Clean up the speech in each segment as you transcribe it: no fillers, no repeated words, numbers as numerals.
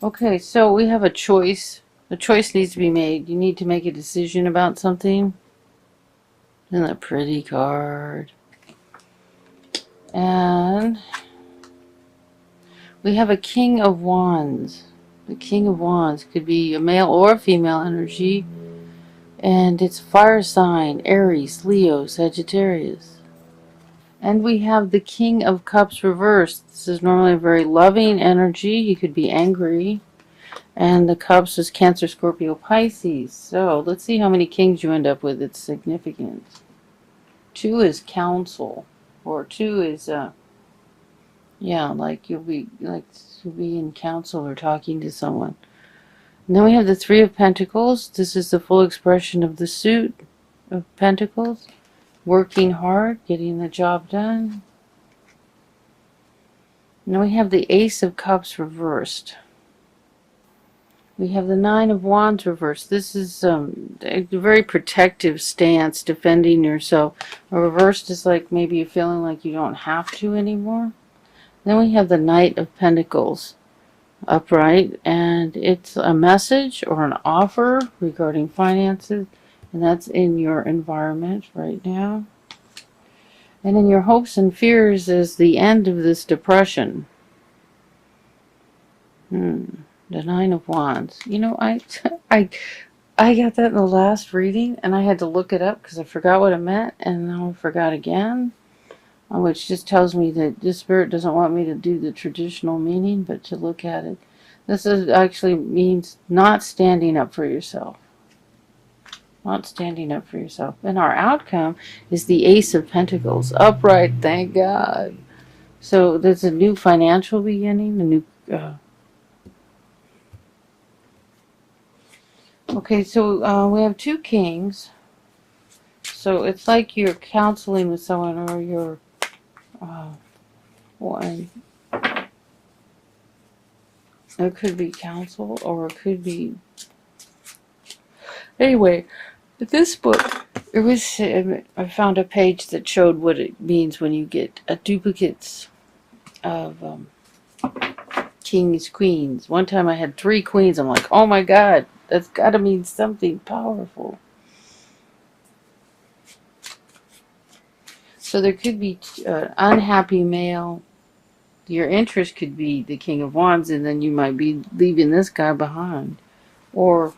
Okay, so we have a choice. A choice needs to be made. You need to make a decision about something. And a pretty card. And we have a King of Wands. The King of Wands could be a male or a female energy. And it's fire sign, Aries, Leo, Sagittarius. And we have the King of Cups reversed. This is normally a very loving energy. You could be angry. And the Cups is Cancer, Scorpio, Pisces. So let's see how many kings you end up with. It's significant. 2 is counsel. Or 2 is, yeah, like you'll be in counsel or talking to someone. And then we have the 3 of Pentacles. This is the full expression of the suit of Pentacles. Working hard, getting the job done. And then we have the Ace of Cups reversed. We have the 9 of Wands reversed. This is a very protective stance, defending yourself. A reversed is like maybe you're feeling like you don't have to anymore. Then we have the Knight of Pentacles upright, and it's a message or an offer regarding finances, and that's in your environment right now. And in your hopes and fears is the end of this depression. The 9 of Wands. You know, I got that in the last reading, and I had to look it up because I forgot what it meant, and now I forgot again, which just tells me that this spirit doesn't want me to do the traditional meaning, but to look at it. This is actually means not standing up for yourself. Not standing up for yourself. And our outcome is the Ace of Pentacles. Upright, thank God. So there's a new financial beginning, a new... Okay, so we have 2 kings. So it's like you're counseling with someone, or you're... one. It could be counsel, or it could be... Anyway, this book, it was... I found a page that showed what it means when you get duplicates of kings, queens. One time I had 3 queens. I'm like, oh my God, that's got to mean something powerful. So there could be unhappy male. Your interest could be the King of Wands, and then you might be leaving this guy behind. Or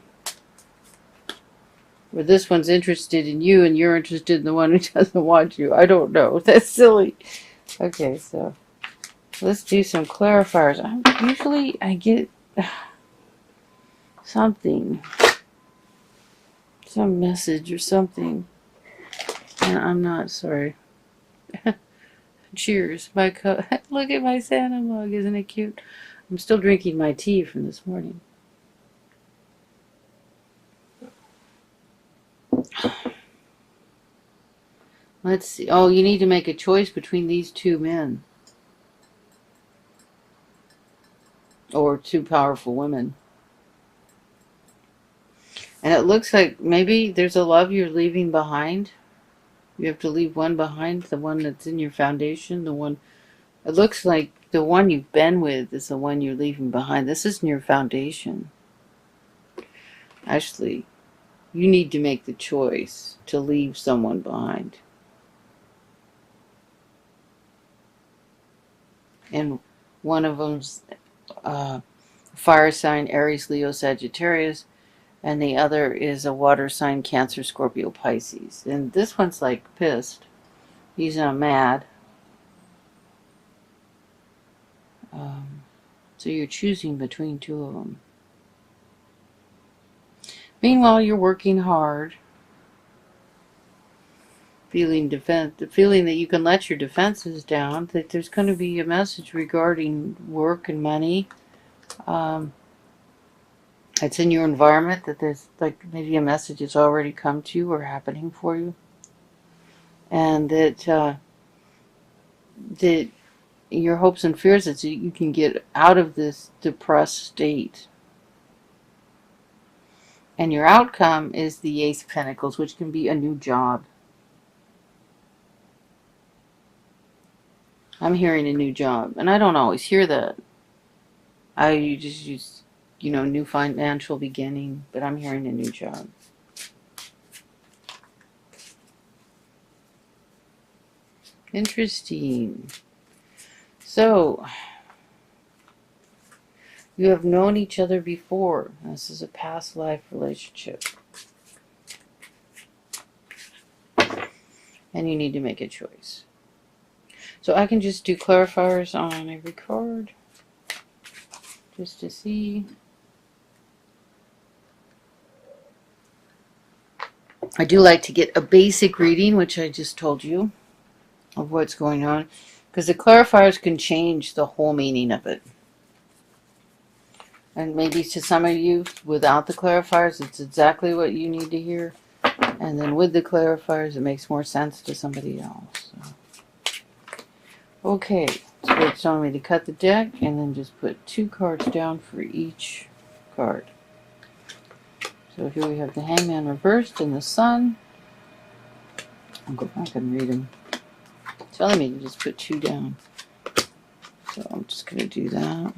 this one's interested in you, and you're interested in the one who doesn't want you. I don't know. That's silly. Okay, so let's do some clarifiers. Usually I get something. Some message or something. And I'm not sorry. Cheers. My cup. Look at my Santa mug. Isn't it cute? I'm still drinking my tea from this morning. Let's see. Oh, you need to make a choice between these 2 men. Or 2 powerful women. And it looks like maybe there's a love you're leaving behind. You have to leave one behind, the one that's in your foundation, the one... It looks like the one you've been with is the one you're leaving behind. This isn't your foundation. Actually, you need to make the choice to leave someone behind. And one of them's fire sign, Aries, Leo, Sagittarius. And the other is a water sign, Cancer, Scorpio, Pisces. And this one's like pissed. He's mad. So you're choosing between 2 of them. Meanwhile, you're working hard. Feeling the feeling that you can let your defenses down. That there's going to be a message regarding work and money. It's in your environment that there's like maybe a message that's already come to you or happening for you. And that your hopes and fears is that you can get out of this depressed state. And your outcome is the Ace of Pentacles, which can be a new job. I'm hearing a new job, and I don't always hear that. you know, new financial beginning, but I'm hearing a new job. Interesting. So, you have known each other before. This is a past life relationship. And you need to make a choice. So I can just do clarifiers on every card. Just to see. I do like to get a basic reading, which I just told you, of what's going on. Because the clarifiers can change the whole meaning of it. And maybe to some of you, without the clarifiers, it's exactly what you need to hear. And then with the clarifiers, it makes more sense to somebody else. So. Okay, so it's telling me to cut the deck and then just put 2 cards down for each card. So here we have the Hangman reversed and the Sun. I'll go back and read them. It's telling me to just put 2 down. So I'm just going to do that.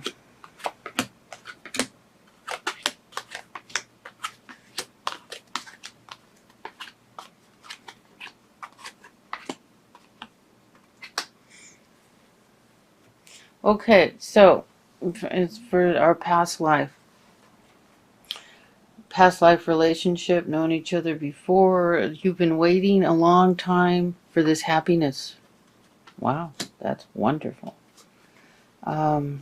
Okay, so it's for our past life. Past life relationship, known each other before. You've been waiting a long time for this happiness. Wow, that's wonderful. But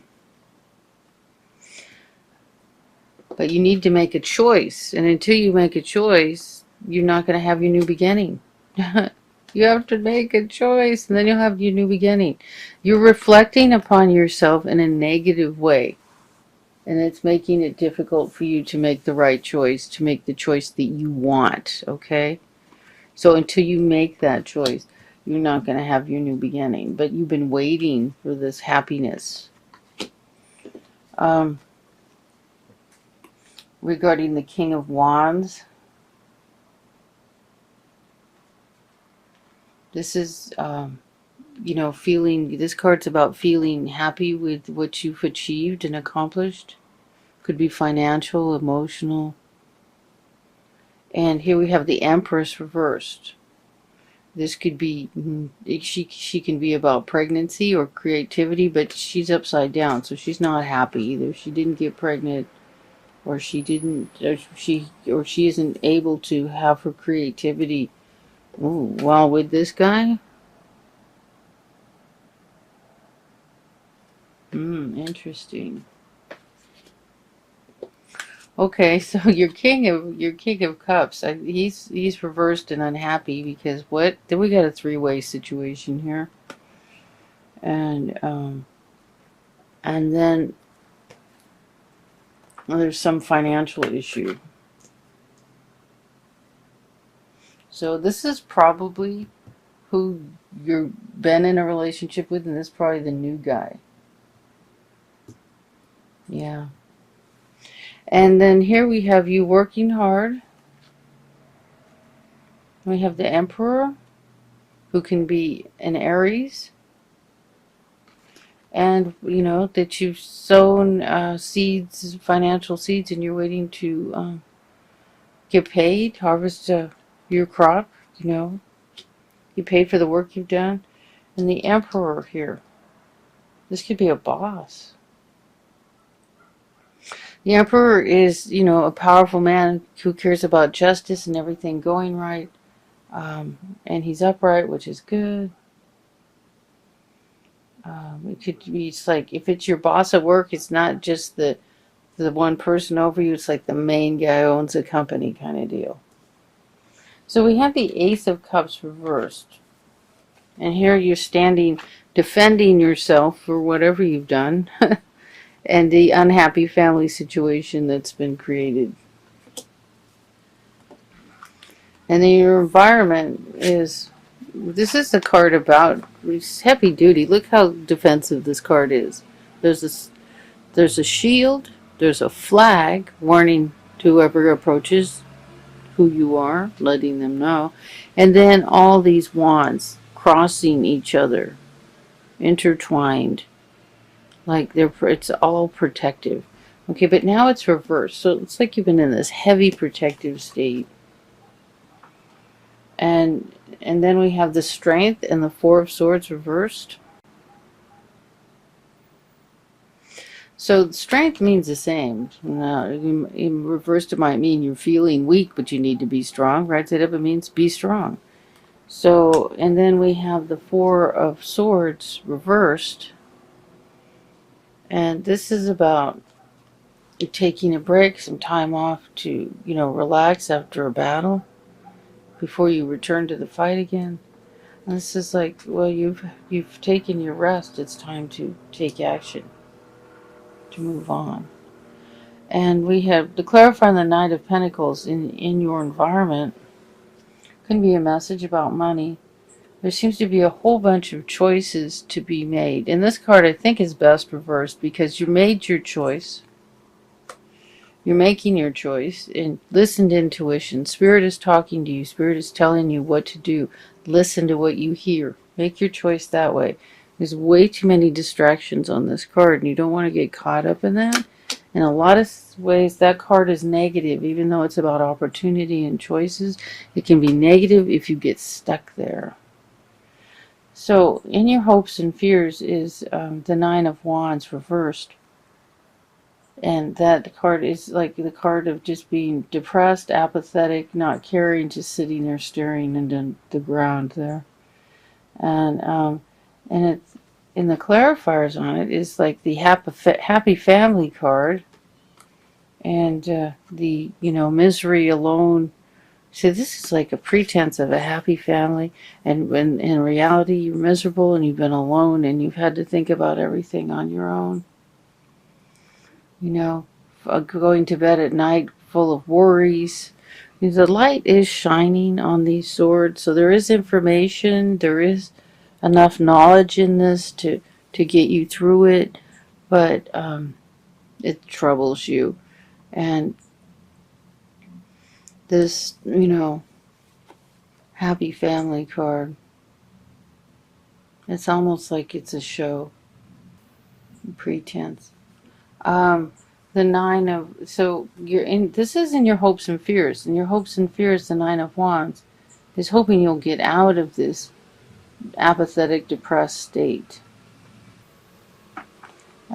you need to make a choice. And until you make a choice, you're not going to have your new beginning. You have to make a choice, and then you'll have your new beginning. You're reflecting upon yourself in a negative way. And it's making it difficult for you to make the right choice, to make the choice that you want, okay? So until you make that choice, you're not going to have your new beginning. But you've been waiting for this happiness. Regarding the King of Wands, this is, you know, feeling, this card's about feeling happy with what you've achieved and accomplished. Could be financial, emotional. And here we have the Empress reversed. This could be, she can be about pregnancy or creativity, but she's upside down, so she's not happy either. She didn't get pregnant, or she didn't, or she isn't able to have her creativity. Ooh, well, with this guy, interesting. Okay, so your King of Cups, he's reversed and unhappy because what? Then we got a 3-way situation here, and then there's some financial issue. So this is probably who you've been in a relationship with, and this is probably the new guy. Yeah. And then here we have you working hard. We have the Emperor, who can be an Aries. And, you know, that you've sown seeds, financial seeds, and you're waiting to get paid, harvest your crop, you know. You paid for the work you've done. And the Emperor here. This could be a boss. The Emperor is, you know, a powerful man who cares about justice and everything going right. And he's upright, which is good. It could be, it's like, if it's your boss at work, it's not just the one person over you. It's like the main guy owns a company kind of deal. So we have the Ace of Cups reversed. And here you're standing, defending yourself for whatever you've done. And the unhappy family situation that's been created. And then your environment is, this is a card about, it's heavy duty. Look how defensive this card is. There's a shield, there's a flag warning to whoever approaches who you are, letting them know. And then all these wands crossing each other, intertwined. Like it's all protective. Okay, but now it's reversed. So it's like you've been in this heavy protective state. And then we have the Strength and the Four of Swords reversed. So strength means the same. Now, in reversed, it might mean you're feeling weak, but you need to be strong. Right side up, it means be strong. So, and then we have the Four of Swords reversed. And this is about taking a break, some time off to, relax after a battle before you return to the fight again. And this is like, well, you've taken your rest. It's time to take action, to move on. And we have to clarify the Knight of Pentacles in your environment. Can be a message about money. There seems to be a whole bunch of choices to be made. And this card, I think, is best reversed because you made your choice. You're making your choice. And listen to intuition. Spirit is talking to you. Spirit is telling you what to do. Listen to what you hear. Make your choice that way. There's way too many distractions on this card, and you don't want to get caught up in that. In a lot of ways, that card is negative, even though it's about opportunity and choices. It can be negative if you get stuck there. So, in your hopes and fears is the Nine of Wands reversed. And that card is like the card of just being depressed, apathetic, not caring, just sitting there staring into the ground there. And it's in the clarifiers on it is like the happy family card. And the, misery alone. So this is like a pretense of a happy family. And when in reality you're miserable and you've been alone and you've had to think about everything on your own. Going to bed at night full of worries. The light is shining on these swords. So there is information. There is enough knowledge in this to get you through it. But it troubles you. And this, happy family card, it's almost like it's a show, pretense. The Nine of, so this is in your hopes and fears. In your hopes and fears, the Nine of Wands is hoping you'll get out of this apathetic, depressed state.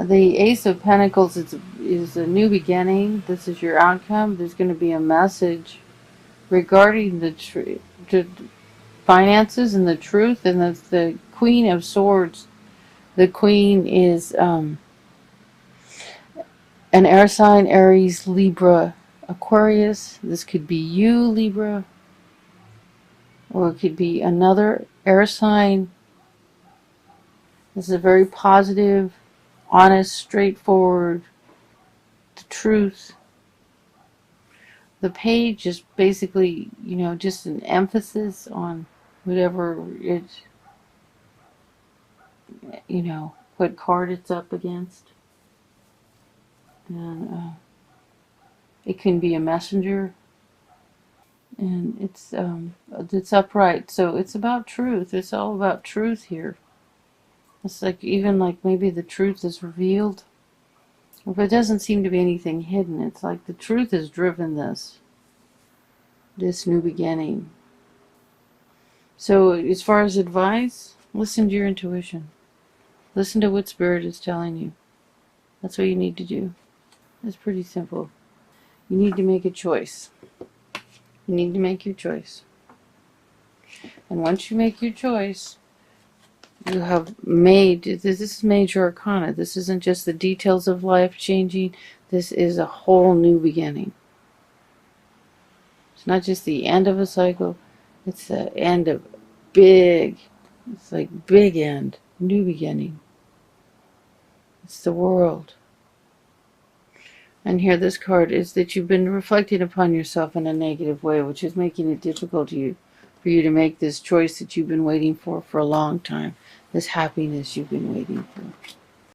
The Ace of Pentacles is a new beginning. This is your outcome. There's going to be a message regarding the finances and the truth. And the Queen of Swords. The Queen is an air sign: Aries, Libra, Aquarius. This could be you, Libra, or it could be another air sign. This is a very positive, honest, straightforward, the truth. The page is basically, just an emphasis on whatever it, what card it's up against. And it can be a messenger. And it's upright. So it's about truth. It's all about truth here. It's like, even like maybe the truth is revealed. If it doesn't seem to be anything hidden, it's like the truth has driven this new beginning. So as far as advice, listen to your intuition. Listen to what Spirit is telling you. That's what you need to do. It's pretty simple. You need to make a choice. You need to make your choice. And once you make your choice, you have made, this is major arcana. This isn't just the details of life changing. This is a whole new beginning. It's not just the end of a cycle. It's the end of it's like big end, new beginning. It's the world. And here this card is that you've been reflecting upon yourself in a negative way, which is making it difficult for you to make this choice that you've been waiting for a long time. This happiness you've been waiting for.